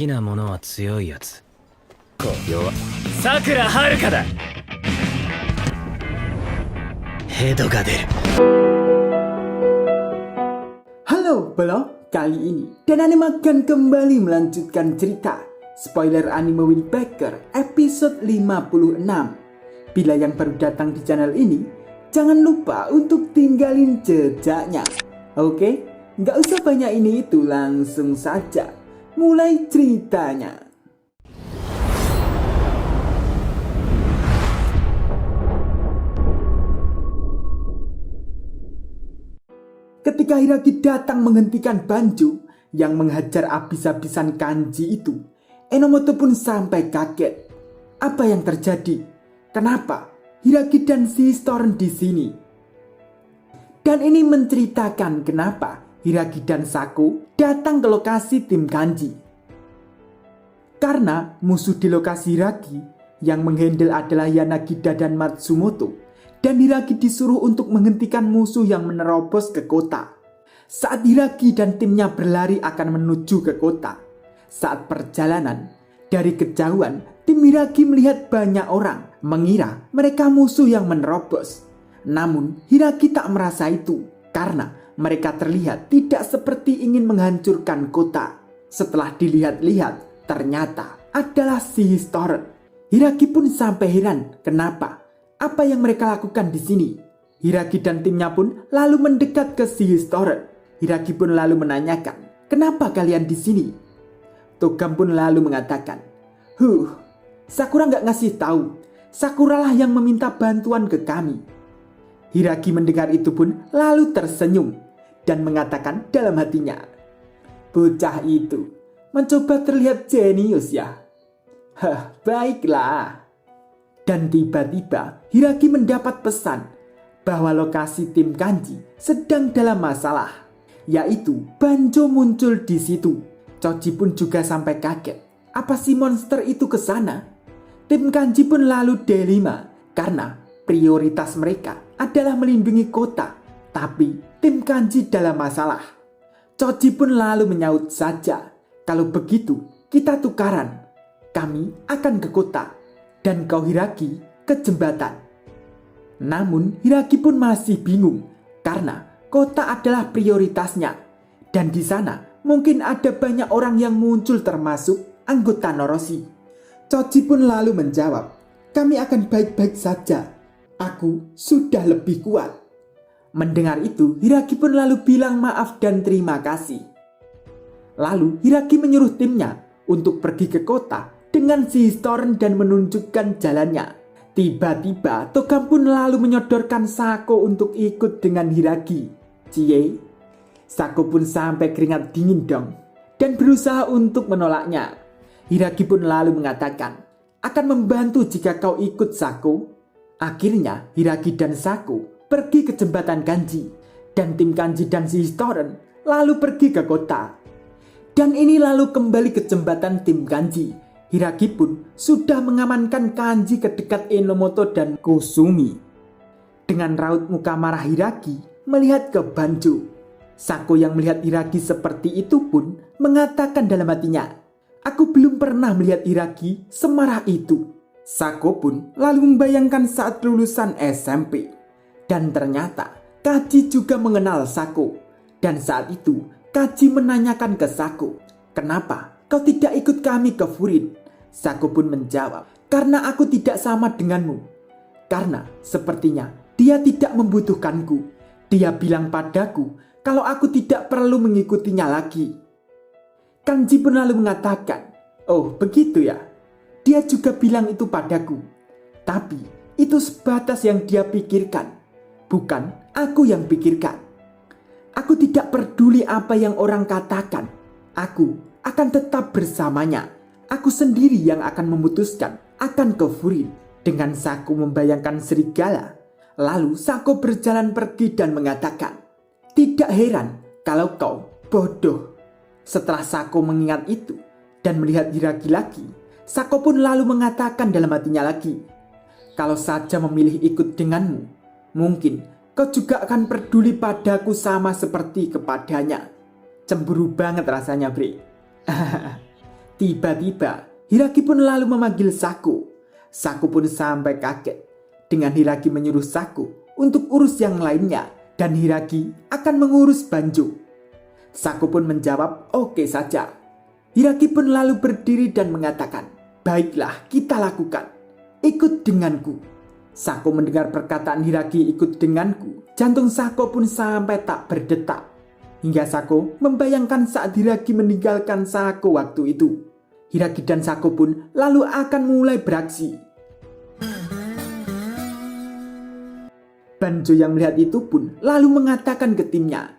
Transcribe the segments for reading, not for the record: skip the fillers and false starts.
きなものは強いやつ。弱さくらはるかだ。ヘドが出る。 Halo Belo, kali ini Dan Anime akan kembali melanjutkan cerita spoiler anime Windbreaker episode 56. Bila yang baru datang di channel ini, jangan lupa untuk tinggalin jejaknya. Oke, nggak usah banyak ini itu, langsung saja mulai ceritanya. Ketika Hiragi datang menghentikan Banjo yang menghajar habis-habisan Kanji itu, Enomoto pun sampai kaget. Apa yang terjadi? Kenapa Hiragi dan si Storm di sini? Dan ini menceritakan kenapa Hiragi dan Sako datang ke lokasi tim Kanji. Karena musuh di lokasi Hiragi yang menghandle adalah Yanagida dan Matsumoto, dan Hiragi disuruh untuk menghentikan musuh yang menerobos ke kota. Saat Hiragi dan timnya berlari akan menuju ke kota, saat perjalanan, dari kejauhan, tim Hiragi melihat banyak orang mengira mereka musuh yang menerobos. Namun Hiragi tak merasa itu, karena mereka terlihat tidak seperti ingin menghancurkan kota. Setelah dilihat-lihat, ternyata adalah si Storm. Hiragi pun sampai heran kenapa. Apa yang mereka lakukan di sini? Hiragi dan timnya pun lalu mendekat ke si Storm. Hiragi pun lalu menanyakan, kenapa kalian di sini? Togam pun lalu mengatakan, Sakura nggak ngasih tahu. Sakura lah yang meminta bantuan ke kami. Hiragi mendengar itu pun lalu tersenyum dan mengatakan dalam hatinya, bocah itu mencoba terlihat jenius ya. Baiklah. Dan tiba-tiba Hiragi mendapat pesan bahwa lokasi tim Kanji sedang dalam masalah, yaitu Banjo muncul di situ. Choji pun juga sampai kaget. Apa si monster itu ke sana? Tim Kanji pun lalu D5 karena prioritas mereka adalah melindungi kota. Tapi tim Kanji dalam masalah. Choji pun lalu menyaut saja, kalau begitu kita tukaran. Kami akan ke kota dan kau Hiragi ke jembatan. Namun Hiragi pun masih bingung karena kota adalah prioritasnya. Dan di sana mungkin ada banyak orang yang muncul termasuk anggota Noroshi. Choji pun lalu menjawab, kami akan baik-baik saja. Aku sudah lebih kuat. Mendengar itu Hiragi pun lalu bilang maaf dan terima kasih. Lalu Hiragi menyuruh timnya untuk pergi ke kota dengan si Storm dan menunjukkan jalannya. Tiba-tiba Togam pun lalu menyodorkan Sako untuk ikut dengan Hiragi. Cie, Sako pun sampai keringat dingin dong dan berusaha untuk menolaknya. Hiragi pun lalu mengatakan akan membantu jika kau ikut Sako. Akhirnya Hiragi dan Sako pergi ke jembatan Kanji, dan tim Kanji dan si Storm lalu pergi ke kota. Dan ini lalu kembali ke jembatan tim Kanji. Hiragi pun sudah mengamankan Kanji ke dekat Enomoto dan Kusumi. Dengan raut muka marah Hiragi melihat ke Banjo. Sako yang melihat Hiragi seperti itu pun mengatakan dalam hatinya, aku belum pernah melihat Hiragi semarah itu. Sako pun lalu membayangkan saat lulusan SMP. Dan ternyata Kaji juga mengenal Sako. Dan saat itu Kaji menanyakan ke Sako, kenapa kau tidak ikut kami ke Furin? Sako pun menjawab, karena aku tidak sama denganmu. Karena sepertinya dia tidak membutuhkanku. Dia bilang padaku kalau aku tidak perlu mengikutinya lagi. Kanji pun lalu mengatakan, oh begitu ya. Dia juga bilang itu padaku. Tapi itu sebatas yang dia pikirkan, bukan aku yang pikirkan. Aku tidak peduli apa yang orang katakan. Aku akan tetap bersamanya. Aku sendiri yang akan memutuskan akan ke Furin. Dengan Sako membayangkan serigala. Lalu Sako berjalan pergi dan mengatakan, tidak heran kalau kau bodoh. Setelah Sako mengingat itu dan melihat Hiragi lagi, Sako pun lalu mengatakan dalam hatinya lagi, kalau saja memilih ikut denganmu, mungkin kau juga akan peduli padaku sama seperti kepadanya. Cemburu banget rasanya, Bre. Tiba-tiba Hiragi pun lalu memanggil Sako. Sako pun sampai kaget dengan Hiragi menyuruh Sako untuk urus yang lainnya dan Hiragi akan mengurus Banjo. Sako pun menjawab oke saja. Hiragi pun lalu berdiri dan mengatakan, baiklah kita lakukan, ikut denganku. Sako mendengar perkataan Hiragi ikut denganku, jantung Sako pun sampai tak berdetak. Hingga Sako membayangkan saat Hiragi meninggalkan Sako waktu itu. Hiragi dan Sako pun lalu akan mulai beraksi. Banjo yang melihat itu pun lalu mengatakan ke timnya,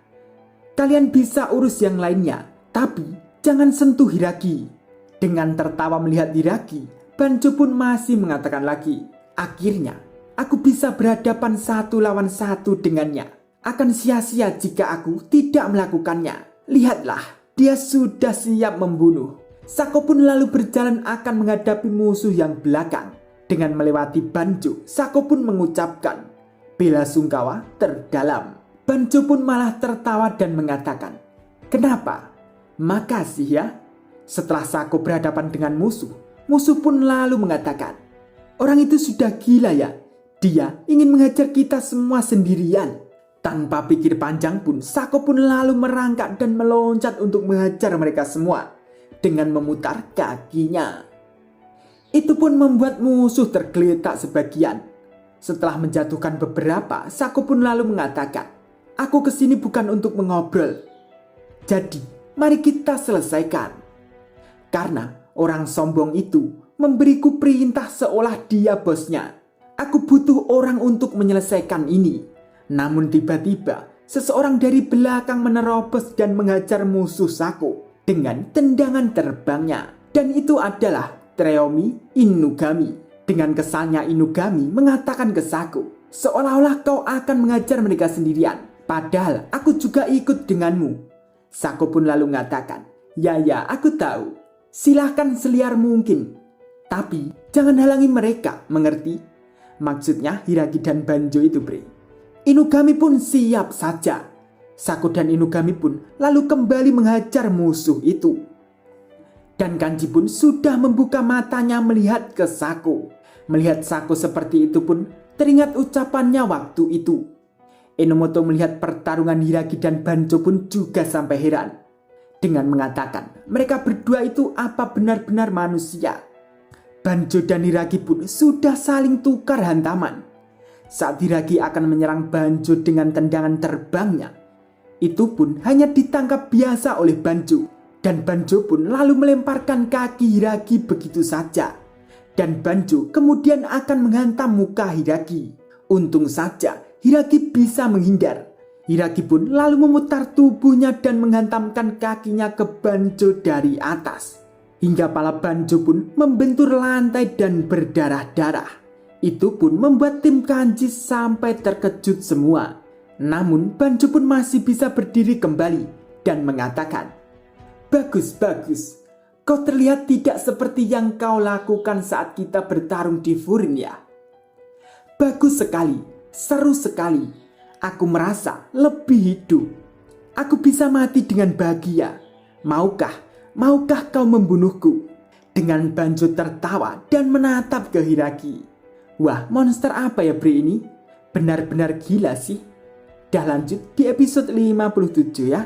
kalian bisa urus yang lainnya, tapi jangan sentuh Hiragi. Dengan tertawa melihat Hiragi, Banjo pun masih mengatakan lagi, akhirnya aku bisa berhadapan 1 lawan 1 dengannya. Akan sia-sia jika aku tidak melakukannya. Lihatlah, dia sudah siap membunuh. Sako pun lalu berjalan akan menghadapi musuh yang belakang. Dengan melewati Banjo, Sako pun mengucapkan bela sungkawa terdalam. Banjo pun malah tertawa dan mengatakan, kenapa? Makasih ya. Setelah Sako berhadapan dengan musuh pun lalu mengatakan, orang itu sudah gila ya. Dia ingin menghajar kita semua sendirian. Tanpa pikir panjang pun, Sako pun lalu merangkak dan meloncat untuk menghajar mereka semua dengan memutar kakinya. Itu pun membuat musuh tergeletak sebagian. Setelah menjatuhkan beberapa, Sako pun lalu mengatakan, aku kesini bukan untuk mengobrol. Jadi, mari kita selesaikan. Karena orang sombong itu memberiku perintah seolah dia bosnya. Aku butuh orang untuk menyelesaikan ini. Namun tiba-tiba seseorang dari belakang menerobos dan menghajar musuh Sako dengan tendangan terbangnya. Dan itu adalah Treomi Inugami. Dengan kesalnya Inugami mengatakan ke Sako, seolah-olah kau akan menghajar mereka sendirian. Padahal aku juga ikut denganmu. Sako pun lalu mengatakan, ya aku tahu. Silahkan seliar mungkin. Tapi jangan halangi mereka, mengerti? Maksudnya Hiragi dan Banjo itu bre. Inugami pun siap saja. Sako dan Inugami pun lalu kembali menghajar musuh itu. Dan Kanji pun sudah membuka matanya melihat ke Sako. Melihat Sako seperti itu pun teringat ucapannya waktu itu. Enomoto melihat pertarungan Hiragi dan Banjo pun juga sampai heran. Dengan mengatakan mereka berdua itu apa benar-benar manusia. Banjo dan Hiragi pun sudah saling tukar hantaman. Saat Hiragi akan menyerang Banjo dengan tendangan terbangnya, itu pun hanya ditangkap biasa oleh Banjo. Dan Banjo pun lalu melemparkan kaki Hiragi begitu saja. Dan Banjo kemudian akan menghantam muka Hiragi. Untung saja Hiragi bisa menghindar. Hiragi pun lalu memutar tubuhnya dan menghantamkan kakinya ke Banjo dari atas. Hingga pala Banjo pun membentur lantai dan berdarah-darah. Itu pun membuat tim Kanji sampai terkejut semua. Namun Banjo pun masih bisa berdiri kembali dan mengatakan, bagus, kau terlihat tidak seperti yang kau lakukan saat kita bertarung di Furin ya. Bagus sekali, seru sekali. Aku merasa lebih hidup. Aku bisa mati dengan bahagia. Maukah kau membunuhku? Dengan Banjo tertawa dan menatap ke Hiragi. Wah, monster apa ya Bre ini? Benar-benar gila sih. Dah lanjut di episode 57 ya.